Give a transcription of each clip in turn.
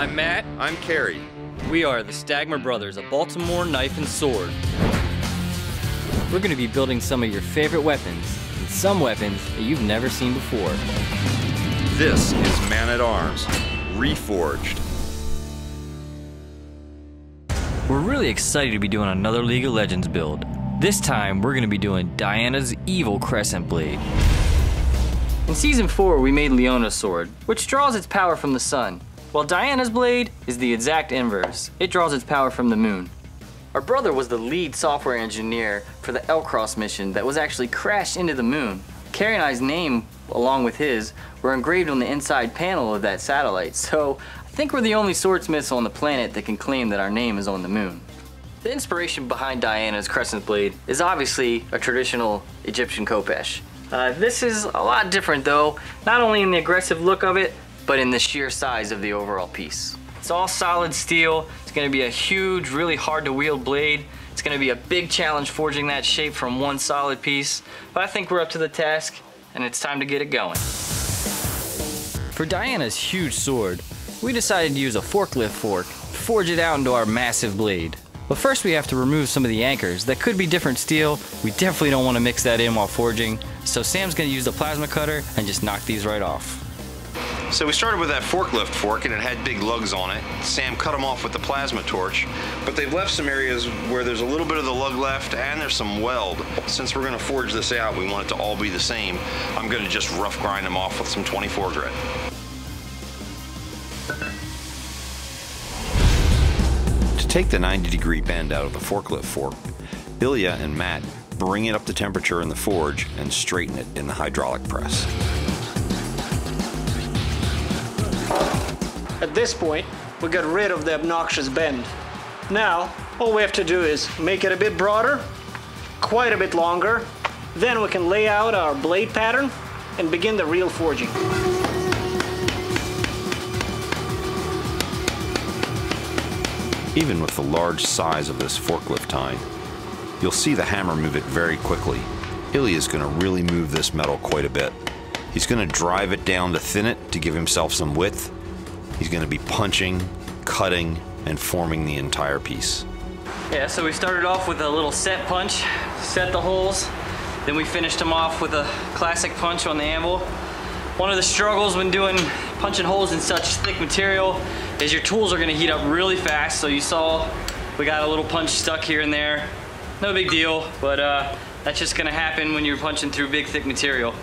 I'm Matt. I'm Kerry. We are the Stagmer brothers of Baltimore Knife and Sword. We're going to be building some of your favorite weapons, and some weapons that you've never seen before. This is Man-at-Arms, Reforged. We're really excited to be doing another League of Legends build. This time, we're going to be doing Diana's evil Crescent blade. In Season 4, we made Leona's sword, which draws its power from the sun, while Diana's blade is the exact inverse. It draws its power from the moon. Our brother was the lead software engineer for the L-Cross mission that was actually crashed into the moon. Kerry and I's name, along with his, were engraved on the inside panel of that satellite, so I think we're the only swordsmiths on the planet that can claim that our name is on the moon. The inspiration behind Diana's Crescent blade is obviously a traditional Egyptian khopesh. This is a lot different though, not only in the aggressive look of it, but in the sheer size of the overall piece. It's all solid steel. It's going to be a huge, really hard to wield blade. It's going to be a big challenge forging that shape from one solid piece, but I think we're up to the task and it's time to get it going. For Diana's huge sword, we decided to use a forklift fork to forge it out into our massive blade. But first we have to remove some of the anchors. That could be different steel. We definitely don't want to mix that in while forging, so Sam's going to use the plasma cutter and just knock these right off. So we started with that forklift fork and it had big lugs on it. Sam cut them off with the plasma torch, but they've left some areas where there's a little bit of the lug left and there's some weld. Since we're going to forge this out, we want it to all be the same. I'm going to just rough grind them off with some 24 grit. To take the 90-degree bend out of the forklift fork, Ilya and Matt bring it up to temperature in the forge and straighten it in the hydraulic press. At this point, we got rid of the obnoxious bend. Now, all we have to do is make it a bit broader, quite a bit longer, then we can lay out our blade pattern and begin the real forging. Even with the large size of this forklift tine, you'll see the hammer move it very quickly. Ilya is going to really move this metal quite a bit. He's going to drive it down to thin it to give himself some width. He's going to be punching, cutting, and forming the entire piece. Yeah, so we started off with a little set punch, set the holes, then we finished them off with a classic punch on the anvil. One of the struggles when doing punching holes in such thick material is your tools are going to heat up really fast. So you saw we got a little punch stuck here and there. No big deal, but that's just going to happen when you're punching through big thick material.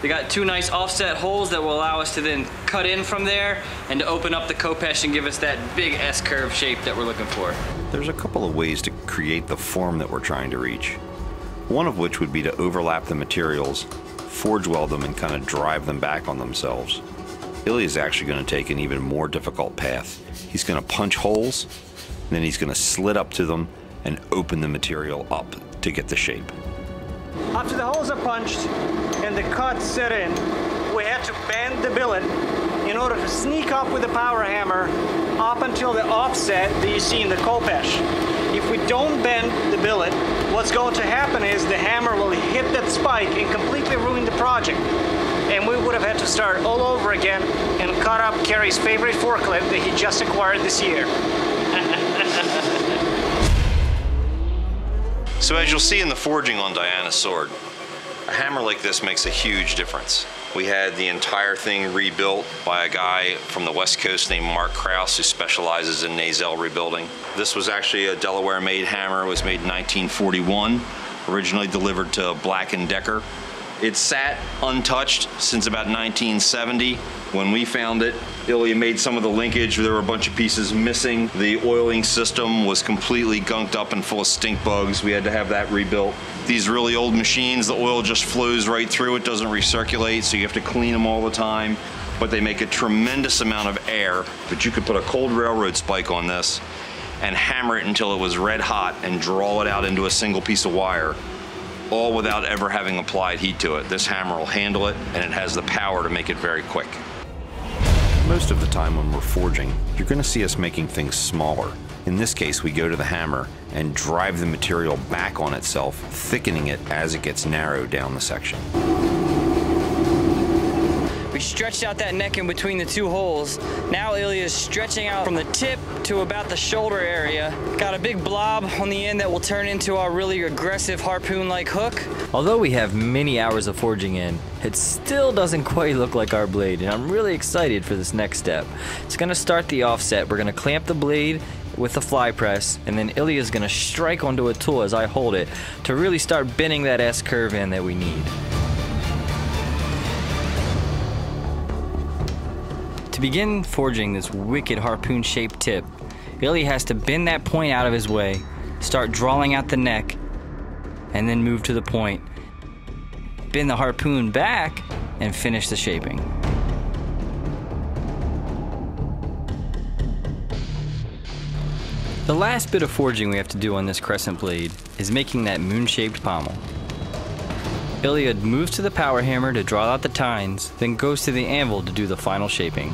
We got two nice offset holes that will allow us to then cut in from there and to open up the khopesh and give us that big S-curve shape that we're looking for. There's a couple of ways to create the form that we're trying to reach. One of which would be to overlap the materials, forge weld them, and kind of drive them back on themselves. Ilya is actually going to take an even more difficult path. He's going to punch holes, and then he's going to slit up to them and open the material up to get the shape. After the holes are punched and the cuts set in, we had to bend the billet in order to sneak up with the power hammer up until the offset that you see in the khopesh. If we don't bend the billet, what's going to happen is the hammer will hit that spike and completely ruin the project. And we would have had to start all over again and cut up Kerry's favorite forklift that he just acquired this year. So as you'll see in the forging on Diana's sword, a hammer like this makes a huge difference. We had the entire thing rebuilt by a guy from the West Coast named Mark Krause who specializes in nacelle rebuilding. This was actually a Delaware-made hammer. It was made in 1941, originally delivered to Black & Decker. It sat untouched since about 1970. When we found it, Ilya made some of the linkage. There were a bunch of pieces missing. The oiling system was completely gunked up and full of stink bugs. We had to have that rebuilt. These really old machines, the oil just flows right through. It doesn't recirculate, so you have to clean them all the time. But they make a tremendous amount of air. But you could put a cold railroad spike on this and hammer it until it was red hot and draw it out into a single piece of wire, all without ever having applied heat to it. This hammer will handle it, and it has the power to make it very quick. Most of the time when we're forging, you're going to see us making things smaller. In this case, we go to the hammer and drive the material back on itself, thickening it as it gets narrowed down the section. We stretched out that neck in between the two holes. Now Ilya is stretching out from the tip to about the shoulder area. Got a big blob on the end that will turn into our really aggressive harpoon-like hook. Although we have many hours of forging in, it still doesn't quite look like our blade, and I'm really excited for this next step. It's gonna start the offset. We're gonna clamp the blade with the fly press, and then Ilya is gonna strike onto a tool as I hold it to really start bending that S curve in that we need. To begin forging this wicked harpoon-shaped tip, Ilya has to bend that point out of his way, start drawing out the neck, and then move to the point, bend the harpoon back, and finish the shaping. The last bit of forging we have to do on this crescent blade is making that moon-shaped pommel. Ilya moves to the power hammer to draw out the tines, then goes to the anvil to do the final shaping.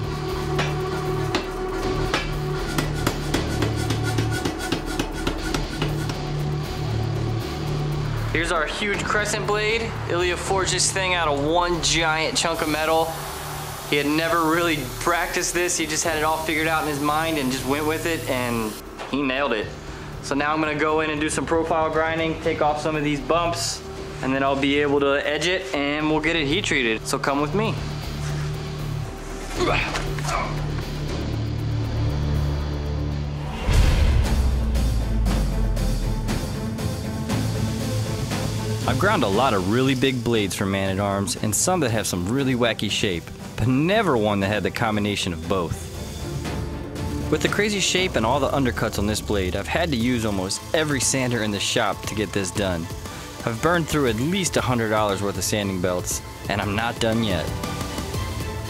Here's our huge crescent blade. Ilya forged this thing out of one giant chunk of metal. He had never really practiced this. He just had it all figured out in his mind and just went with it, and he nailed it. So now I'm gonna go in and do some profile grinding, take off some of these bumps, and then I'll be able to edge it and we'll get it heat treated. So come with me. I've ground a lot of really big blades for Man-at-Arms and some that have some really wacky shape, but never one that had the combination of both. With the crazy shape and all the undercuts on this blade, I've had to use almost every sander in the shop to get this done. I've burned through at least $100 worth of sanding belts, and I'm not done yet.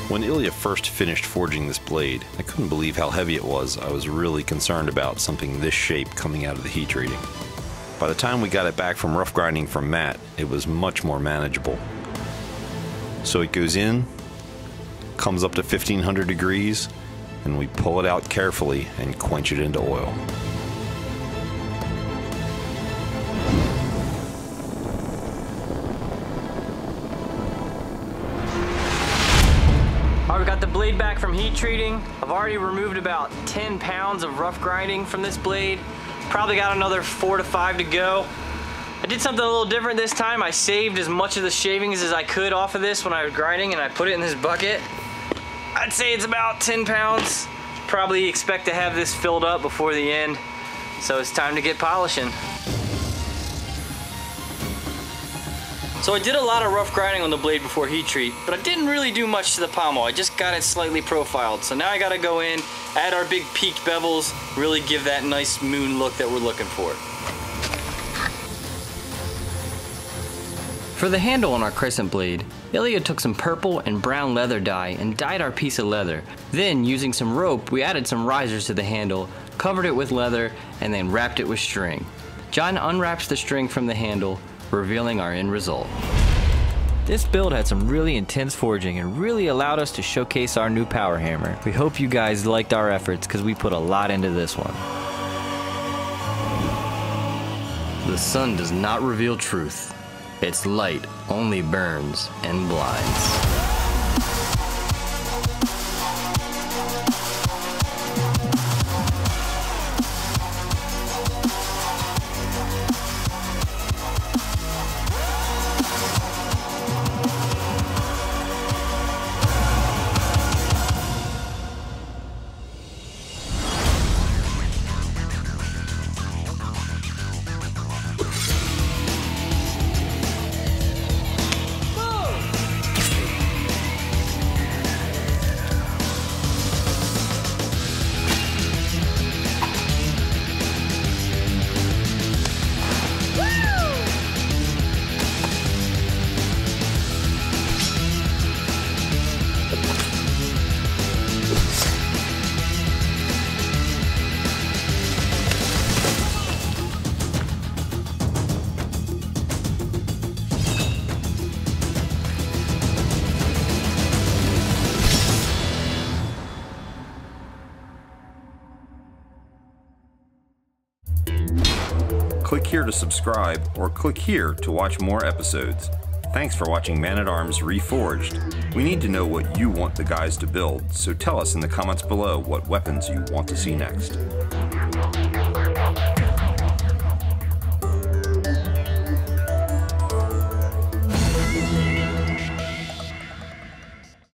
When Ilya first finished forging this blade, I couldn't believe how heavy it was. I was really concerned about something this shape coming out of the heat treating. By the time we got it back from rough grinding from Matt, it was much more manageable. So it goes in, comes up to 1500 degrees, and we pull it out carefully and quench it into oil. Alright, we got the blade back from heat treating. I've already removed about 10 pounds of rough grinding from this blade. Probably got another 4 to 5 to go. I did something a little different this time. I saved as much of the shavings as I could off of this when I was grinding, and I put it in this bucket. I'd say it's about 10 pounds. Probably expect to have this filled up before the end. So it's time to get polishing. So I did a lot of rough grinding on the blade before heat treat, but I didn't really do much to the pommel. I just got it slightly profiled. So now I gotta go in, add our big peaked bevels, really give that nice moon look that we're looking for. For the handle on our crescent blade, Ilya took some purple and brown leather dye and dyed our piece of leather. Then, using some rope, we added some risers to the handle, covered it with leather, and then wrapped it with string. John unwraps the string from the handle, revealing our end result. This build had some really intense forging and really allowed us to showcase our new power hammer. We hope you guys liked our efforts because we put a lot into this one. The sun does not reveal truth. Its light only burns and blinds. Click here to subscribe or click here to watch more episodes. Thanks for watching Man-at-Arms Reforged. We need to know what you want the guys to build, so tell us in the comments below what weapons you want to see next.